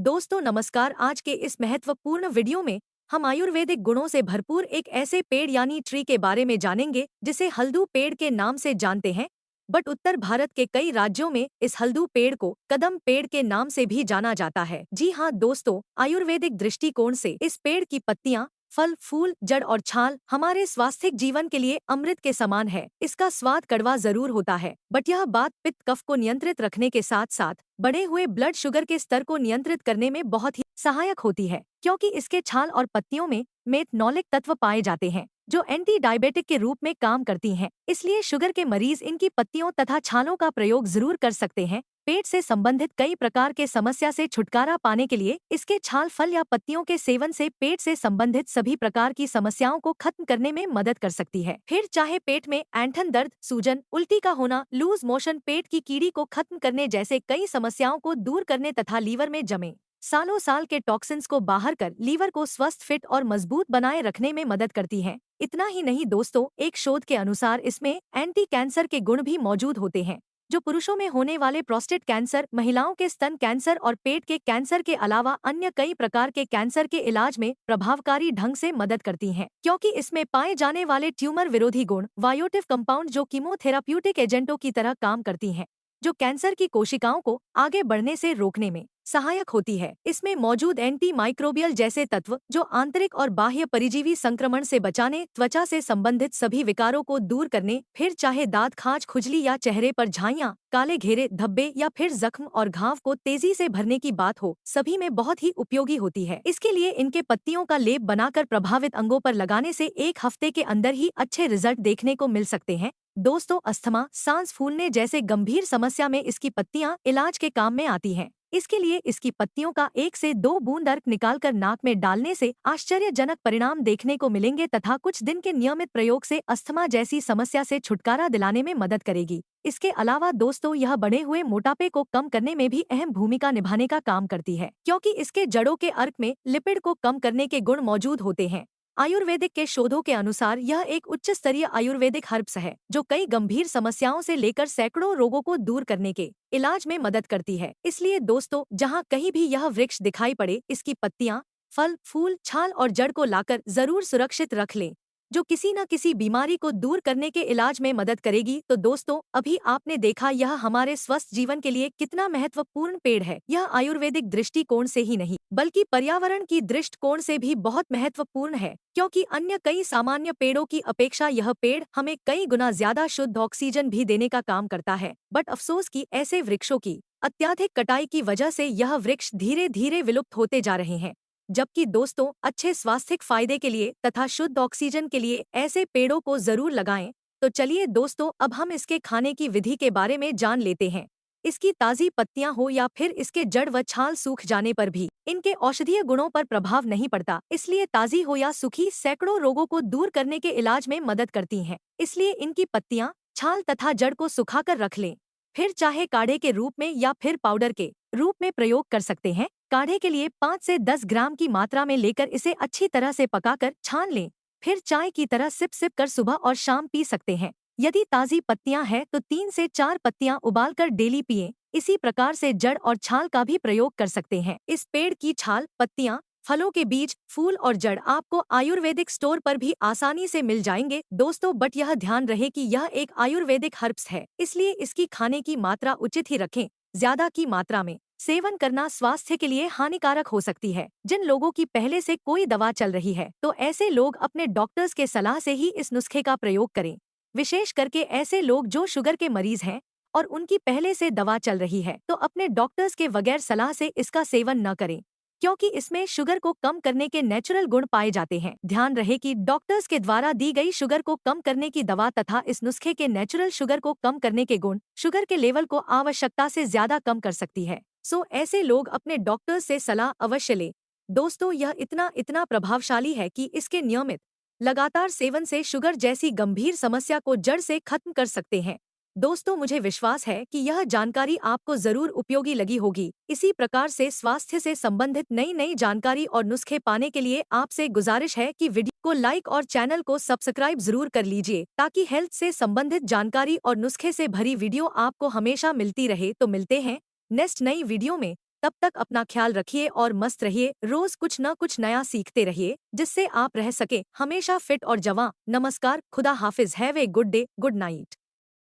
दोस्तों नमस्कार। आज के इस महत्वपूर्ण वीडियो में हम आयुर्वेदिक गुणों से भरपूर एक ऐसे पेड़ यानी ट्री के बारे में जानेंगे जिसे हल्दू पेड़ के नाम से जानते हैं। बट उत्तर भारत के कई राज्यों में इस हल्दू पेड़ को कदम पेड़ के नाम से भी जाना जाता है। जी हाँ दोस्तों, आयुर्वेदिक दृष्टिकोण से इस पेड़ की पत्तियां, फल, फूल, जड़ और छाल हमारे स्वास्थ्य जीवन के लिए अमृत के समान है। इसका स्वाद कड़वा जरूर होता है, बट यह बात पित्त कफ को नियंत्रित रखने के साथ साथ बढ़े हुए ब्लड शुगर के स्तर को नियंत्रित करने में बहुत ही सहायक होती है, क्योंकि इसके छाल और पत्तियों में मेथनॉलिक तत्व पाए जाते हैं जो एंटी डायबिटिक के रूप में काम करती हैं। इसलिए शुगर के मरीज इनकी पत्तियों तथा छालों का प्रयोग जरूर कर सकते हैं। पेट से संबंधित कई प्रकार के समस्या से छुटकारा पाने के लिए इसके छाल, फल या पत्तियों के सेवन से पेट से संबंधित सभी प्रकार की समस्याओं को खत्म करने में मदद कर सकती है। फिर चाहे पेट में ऐंठन दर्द, सूजन, उल्टी का होना, लूज मोशन, पेट की कीड़ी को खत्म करने जैसे कई समस्याओं को दूर करने तथा लीवर में जमे सालों साल के टॉक्सिन्स को बाहर कर लीवर को स्वस्थ, फिट और मजबूत बनाए रखने में मदद करती है। इतना ही नहीं दोस्तों, एक शोध के अनुसार इसमें एंटी कैंसर के गुण भी मौजूद होते हैं, जो पुरुषों में होने वाले प्रोस्टेट कैंसर, महिलाओं के स्तन कैंसर और पेट के कैंसर के अलावा अन्य कई प्रकार के कैंसर के इलाज में प्रभावकारी ढंग से मदद करती हैं, क्योंकि इसमें पाए जाने वाले ट्यूमर विरोधी गुण वायोटिव कंपाउंड जो कीमोथेराप्यूटिक एजेंटों की तरह काम करती हैं, जो कैंसर की कोशिकाओं को आगे बढ़ने से रोकने में सहायक होती है। इसमें मौजूद एंटी माइक्रोबियल जैसे तत्व जो आंतरिक और बाह्य परिजीवी संक्रमण से बचाने, त्वचा से संबंधित सभी विकारों को दूर करने, फिर चाहे दांत, खाज, खुजली या चेहरे पर झाइयां, काले घेरे, धब्बे या फिर जख्म और घाव को तेजी से भरने की बात हो, सभी में बहुत ही उपयोगी होती है। इसके लिए इनके पत्तियों का लेप बनाकर प्रभावित अंगों पर लगाने से 1 हफ्ते के अंदर ही अच्छे रिजल्ट देखने को मिल सकते हैं। दोस्तों, अस्थमा, सांस फूलने जैसे गंभीर समस्या में इसकी पत्तियां इलाज के काम में आती हैं। इसके लिए इसकी पत्तियों का 1 से 2 बूंद अर्क निकालकर नाक में डालने से आश्चर्यजनक परिणाम देखने को मिलेंगे तथा कुछ दिन के नियमित प्रयोग से अस्थमा जैसी समस्या से छुटकारा दिलाने में मदद करेगी। इसके अलावा दोस्तों, यह बढ़े हुए मोटापे को कम करने में भी अहम भूमिका निभाने का काम करती है, क्योंकि इसके जड़ों के अर्क में लिपिड को कम करने के गुण मौजूद होते हैं। आयुर्वेदिक के शोधों के अनुसार यह एक उच्च स्तरीय आयुर्वेदिक हर्ब्स है जो कई गंभीर समस्याओं से लेकर सैकड़ों रोगों को दूर करने के इलाज में मदद करती है। इसलिए दोस्तों, जहां कहीं भी यह वृक्ष दिखाई पड़े, इसकी पत्तियां, फल, फूल, छाल और जड़ को लाकर जरूर सुरक्षित रख लें, जो किसी न किसी बीमारी को दूर करने के इलाज में मदद करेगी। तो दोस्तों, अभी आपने देखा यह हमारे स्वस्थ जीवन के लिए कितना महत्वपूर्ण पेड़ है। यह आयुर्वेदिक दृष्टिकोण से ही नहीं बल्कि पर्यावरण की दृष्टिकोण से भी बहुत महत्वपूर्ण है, क्योंकि अन्य कई सामान्य पेड़ों की अपेक्षा यह पेड़ हमें कई गुना ज्यादा शुद्ध ऑक्सीजन भी देने का काम करता है। बट अफसोस कि ऐसे वृक्षों की अत्याधिक कटाई की वजह से यह वृक्ष धीरे धीरे विलुप्त होते जा रहे हैं। जबकि दोस्तों, अच्छे स्वास्थ्यिक फायदे के लिए तथा शुद्ध ऑक्सीजन के लिए ऐसे पेड़ों को जरूर लगाएं। तो चलिए दोस्तों, अब हम इसके खाने की विधि के बारे में जान लेते हैं। इसकी ताज़ी पत्तियां हो या फिर इसके जड़ व छाल सूख जाने पर भी इनके औषधीय गुणों पर प्रभाव नहीं पड़ता। इसलिए ताज़ी हो या सूखी सैकड़ों रोगों को दूर करने के इलाज में मदद करती हैं। इसलिए इनकी पत्तियां, छाल तथा जड़ को सुखाकर रख लें। फिर चाहे काढ़े के रूप में या फिर पाउडर के रूप में प्रयोग कर सकते हैं। काढ़े के लिए 5 से 10 ग्राम की मात्रा में लेकर इसे अच्छी तरह से पकाकर छान लें। फिर चाय की तरह सिप सिप कर सुबह और शाम पी सकते हैं। यदि ताज़ी पत्तियां हैं तो 3 से 4 पत्तियां उबालकर डेली पिएं। इसी प्रकार से जड़ और छाल का भी प्रयोग कर सकते हैं। इस पेड़ की छाल, पत्तियां, फलों के बीज, फूल और जड़ आपको आयुर्वेदिक स्टोर पर भी आसानी से मिल जाएंगे दोस्तों। बट यह ध्यान रहे कि यह एक आयुर्वेदिक हर्ब्स है, इसलिए इसकी खाने की मात्रा उचित ही रखें। ज्यादा की मात्रा में सेवन करना स्वास्थ्य के लिए हानिकारक हो सकती है। जिन लोगों की पहले से कोई दवा चल रही है तो ऐसे लोग अपने डॉक्टर्स के सलाह से ही इस नुस्खे का प्रयोग करें। विशेष करके ऐसे लोग जो शुगर के मरीज हैं और उनकी पहले से दवा चल रही है तो अपने डॉक्टर्स के बगैर सलाह से इसका सेवन न करें, क्योंकि इसमें शुगर को कम करने के नेचुरल गुण पाए जाते हैं। ध्यान रहे कि डॉक्टर्स के द्वारा दी गई शुगर को कम करने की दवा तथा इस नुस्खे के नेचुरल शुगर को कम करने के गुण शुगर के लेवल को आवश्यकता से ज्यादा कम कर सकती है। सो ऐसे लोग अपने डॉक्टर्स से सलाह अवश्य लें। दोस्तों, यह इतना प्रभावशाली है कि इसके नियमित लगातार सेवन से शुगर जैसी गंभीर समस्या को जड़ से खत्म कर सकते हैं। दोस्तों, मुझे विश्वास है कि यह जानकारी आपको जरूर उपयोगी लगी होगी। इसी प्रकार से स्वास्थ्य से संबंधित नई नई जानकारी और नुस्खे पाने के लिए आपसे गुजारिश है कि वीडियो को लाइक और चैनल को सब्सक्राइब जरूर कर लीजिए, ताकि हेल्थ से संबंधित जानकारी और नुस्खे से भरी वीडियो आपको हमेशा मिलती रहे। तो मिलते हैं नेक्स्ट नई वीडियो में। तब तक अपना ख्याल रखिए और मस्त रहिए, रोज कुछ न कुछ नया सीखते रहिए जिससे आप रह सके हमेशा फिट और जवां। नमस्कार, खुदा हाफिज, have a good day, good night.